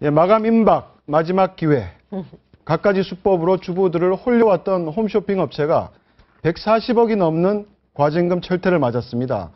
예, 마감 임박 마지막 기회. 갖가지 수법으로 주부들을 홀려왔던 홈쇼핑 업체가 140억이 넘는 과징금 철퇴를 맞았습니다.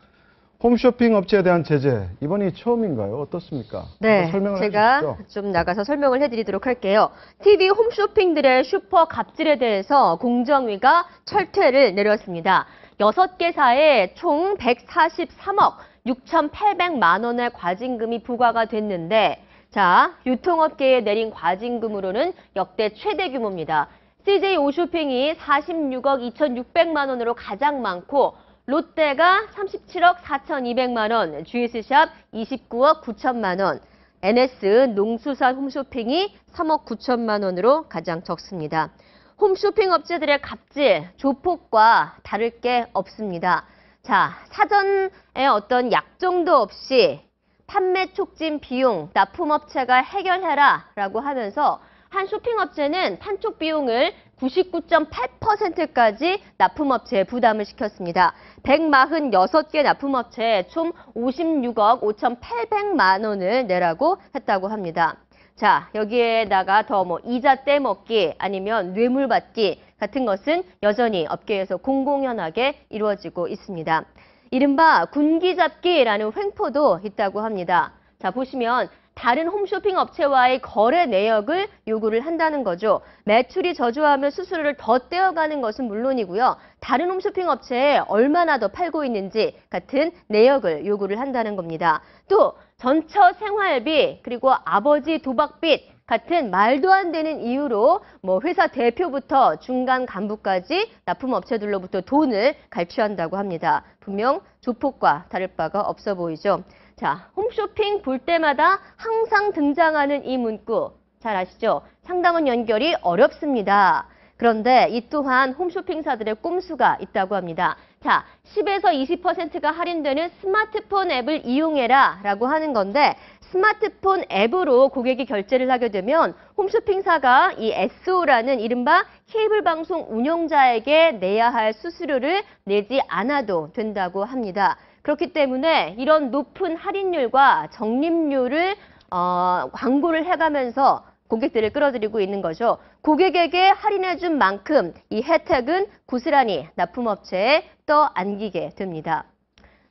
홈쇼핑 업체에 대한 제재, 이번이 처음인가요? 어떻습니까? 네, 설명을 제가 해주시죠. 좀 나가서 설명을 해드리도록 할게요. TV 홈쇼핑들의 슈퍼 갑질에 대해서 공정위가 철퇴를 내렸습니다. 6개사에 총 143억 6,800만 원의 과징금이 부과가 됐는데, 자, 유통업계에 내린 과징금으로는 역대 최대 규모입니다. CJ 오쇼핑이 46억 2,600만 원으로 가장 많고, 롯데가 37억 4,200만 원, GS샵 29억 9천만 원, NS 농수산 홈쇼핑이 3억 9천만 원으로 가장 적습니다. 홈쇼핑 업체들의 갑질, 조폭과 다를 게 없습니다. 자, 사전에 어떤 약정도 없이 판매 촉진 비용, 납품업체가 해결해라 라고 하면서 한 쇼핑업체는 판촉 비용을 99.8%까지 납품업체에 부담을 시켰습니다. 146개 납품업체에 총 56억 5,800만 원을 내라고 했다고 합니다. 자, 여기에다가 더 이자 떼먹기 아니면 뇌물 받기 같은 것은 여전히 업계에서 공공연하게 이루어지고 있습니다. 이른바 군기잡기라는 횡포도 있다고 합니다. 자, 보시면 다른 홈쇼핑 업체와의 거래 내역을 요구를 한다는 거죠. 매출이 저조하면 수수료를 더 떼어가는 것은 물론이고요. 다른 홈쇼핑 업체에 얼마나 더 팔고 있는지 같은 내역을 요구를 한다는 겁니다. 또 전처 생활비 그리고 아버지 도박빚 같은 말도 안 되는 이유로 회사 대표부터 중간 간부까지 납품업체들로부터 돈을 갈취한다고 합니다. 분명 조폭과 다를 바가 없어 보이죠. 자, 홈쇼핑 볼 때마다 항상 등장하는 이 문구 잘 아시죠? 상담원 연결이 어렵습니다. 그런데 이 또한 홈쇼핑사들의 꼼수가 있다고 합니다. 자, 10에서 20%가 할인되는 스마트폰 앱을 이용해라 라고 하는 건데, 스마트폰 앱으로 고객이 결제를 하게 되면 홈쇼핑사가 이 SO라는 이른바 케이블 방송 운영자에게 내야 할 수수료를 내지 않아도 된다고 합니다. 그렇기 때문에 이런 높은 할인율과 적립률을 광고를 해가면서 고객들을 끌어들이고 있는 거죠. 고객에게 할인해준 만큼 이 혜택은 고스란히 납품업체에 떠안기게 됩니다.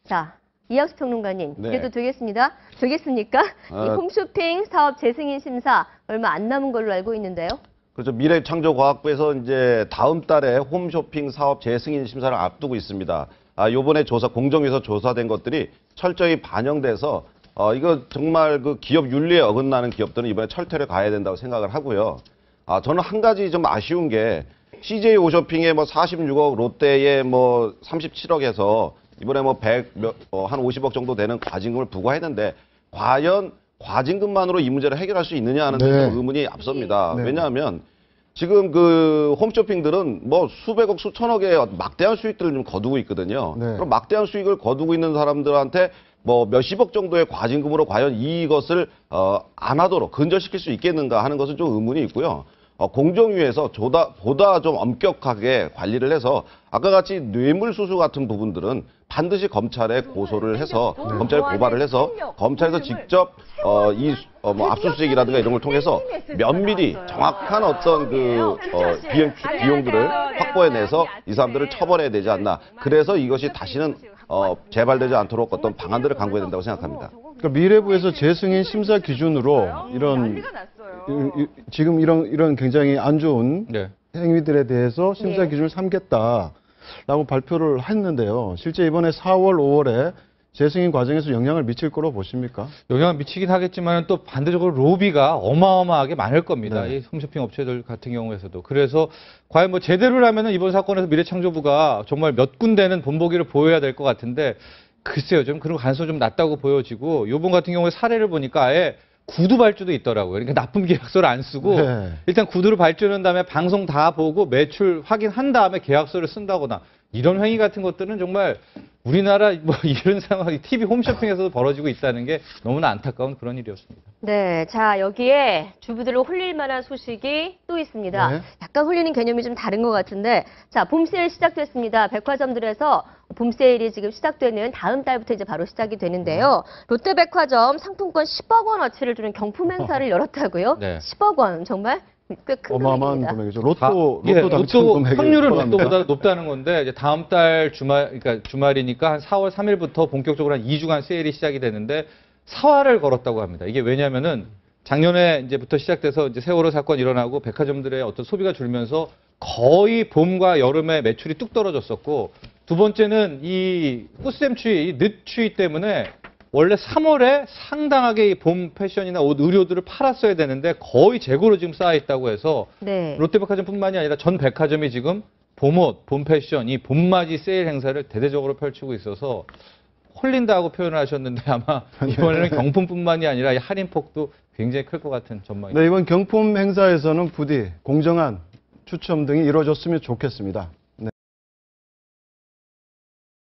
자, 이학수 평론가님, 네. 이래도 되겠습니까? 이 홈쇼핑 사업 재승인 심사 얼마 안 남은 걸로 알고 있는데요. 그렇죠. 미래창조과학부에서 이제 다음 달에 홈쇼핑 사업 재승인 심사를 앞두고 있습니다. 요번에 공정위에서 조사된 것들이 철저히 반영돼서 이거 정말 그 기업 윤리에 어긋나는 기업들은 이번에 철퇴를 가야 된다고 생각을 하고요. 저는 한 가지 좀 아쉬운 게 CJ 오쇼핑에 46억, 롯데에 37억에서 이번에 한 50억 정도 되는 과징금을 부과했는데, 과연 과징금만으로 이 문제를 해결할 수 있느냐 하는 네. 의문이 앞섭니다. 네. 왜냐하면 지금 그 홈쇼핑들은 수백억, 수천억의 막대한 수익들을 좀 거두고 있거든요. 네. 그럼 막대한 수익을 거두고 있는 사람들한테 몇십억 정도의 과징금으로 과연 이것을 안 하도록 근절시킬 수 있겠는가 하는 것은 좀 의문이 있고요. 공정위에서 보다 좀 엄격하게 관리를 해서 아까 같이 뇌물수수 같은 부분들은 반드시 검찰에 고소를 해서 검찰에 고발을 해서 검찰에서 직접 압수수색이라든가 이런 걸 통해서 면밀히 정확한 어떤 비용들을 확보해내서 이 사람들을 처벌해야 되지 않나. 그래서 이것이 다시는 재발되지 않도록 어떤 방안들을 강구해야 된다고 생각합니다. 그러니까 미래부에서 재승인 심사 기준으로 지금 이런 굉장히 안 좋은 네. 행위들에 대해서 심사 기준을 삼겠다라고 발표를 했는데요. 실제 이번에 4월, 5월에 재승인 과정에서 영향을 미칠 거로 보십니까? 영향을 미치긴 하겠지만 또 반대적으로 로비가 어마어마하게 많을 겁니다. 네. 이 홈쇼핑 업체들 같은 경우에서도. 그래서 과연 제대로 하면은 이번 사건에서 미래창조부가 정말 몇 군데는 본보기를 보여야 될 것 같은데, 글쎄요, 좀 그런 가능성이 좀 낮다고 보여지고, 요번 같은 경우에 사례를 보니까 아예 구두 발주도 있더라고요. 그러니까 납품 계약서를 안 쓰고 일단 구두를 발주한 다음에 방송 다 보고 매출 확인한 다음에 계약서를 쓴다거나 이런 행위 같은 것들은 정말 우리나라 뭐 이런 상황이 TV 홈쇼핑에서도 벌어지고 있다는 게 너무나 안타까운 그런 일이었습니다. 네, 자 여기에 주부들을 홀릴 만한 소식이 또 있습니다. 네. 약간 홀리는 개념이 좀 다른 것 같은데, 자 봄세일 시작됐습니다. 백화점들에서 봄세일이 지금 시작되는 다음 달부터 이제 바로 시작이 되는데요. 롯데백화점 상품권 10억 원어치를 주는 경품 행사를 열었다고요? 네. 10억 원 정말 꽤 큰 어마어마한 금액입니다. 금액이죠. 예, 로또 당첨 금액이 확률은 포함합니다. 로또보다 높다는 건데 이제 다음 달 그러니까 주말이니까 한 4월 3일부터 본격적으로 한 2주간 세일이 시작이 되는데 사활을 걸었다고 합니다. 이게 왜냐면은 작년에 이제부터 시작돼서 이제 세월호 사건 일어나고 백화점들의 어떤 소비가 줄면서 거의 봄과 여름에 매출이 뚝 떨어졌었고, 두 번째는 이 꽃샘추위, 이 늦추위 때문에 원래 3월에 상당하게 이 봄 패션이나 옷, 의료들을 팔았어야 되는데 거의 재고로 지금 쌓여 있다고 해서 네. 롯데백화점뿐만이 아니라 전 백화점이 지금 봄옷, 봄 패션, 이 봄맞이 세일 행사를 대대적으로 펼치고 있어서 홀린다고 표현을 하셨는데 아마 이번에는 경품뿐만이 아니라 이 할인폭도 굉장히 클 것 같은 전망입니다. 네, 이번 경품 행사에서는 부디 공정한 추첨 등이 이루어졌으면 좋겠습니다.